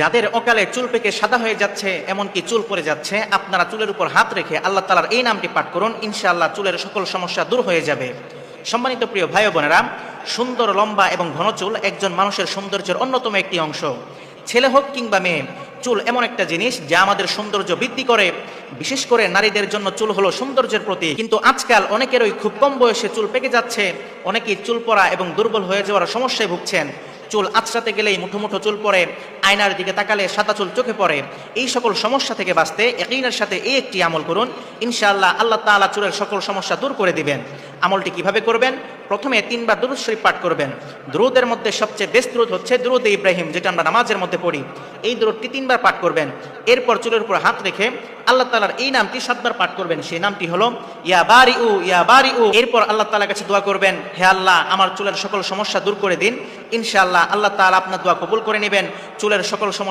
যাদের অকালে চুল পেকে সাদা হয়ে যাচ্ছে, এমনকি চুল পড়ে যাচ্ছে, আপনারা চুলের উপর হাত রেখে আল্লাহ তাআলার এই নামটি পাঠ করুন, ইনশাআল্লাহ চুলের সকল সমস্যা দূর হয়ে যাবে। সম্মানিত প্রিয় ভাই ও বোনেরা, সুন্দর লম্বা এবং ঘন চুল একজন মানুষের সৌন্দর্যের অন্যতম একটি অংশ। ছেলে হোক কিংবা মেয়ে, চুল এমন একটা জিনিস যা আমাদের সৌন্দর্য বৃদ্ধি করে। বিশেষ করে নারীদের জন্য চুল হলো সৌন্দর্যের প্রতীক। কিন্তু আজকাল অনেকেরই খুব কম বয়সে চুল পেকে যাচ্ছে, অনেকেই চুল পড়া এবং দুর্বল হয়ে যাওয়ার সমস্যায় ভুগছেন। চুল আঁচড়াতে গেলেই মুঠো মুঠো চুল পড়ে, আয়নার দিকে তাকালে সাদা চুল চোখে পড়ে। এই সকল সমস্যা থেকে বাঁচতে ইয়াকিনের সাথে এই একটি আমল করুন, ইনশাআল্লাহ আল্লাহ তাআলা চুলের সকল সমস্যা দূর করে দিবেন। আমলটি কিভাবে করবেন? প্রথমে 3 বার দুরূদ শরীফ পাঠ করবেন। দুরূদের মধ্যে সবচেয়ে বেস্ট দুরূদ হচ্ছে দুরূদে ইব্রাহিম, যেটা আমরা নামাজের মধ্যে পড়ি। এই দুরূদটি 3 বার পাঠ করবেন। এরপর চুলের উপর হাত রেখে আল্লাহ তাআলার এই নামটি 7 বার পাঠ করবেন। সেই নামটি হলো ইয়া বারিউ ইয়া বারিউ। এরপর আল্লাহ তাআলার কাছে দোয়া করবেন, হে আল্লাহ, আমার চুলের সকল সমস্যা দূর করে দিন। ইনশাআল্লাহ আল্লাহ তাআলা আপনার দোয়া কবুল করে নেবেন। চুলের সকল সমস্যা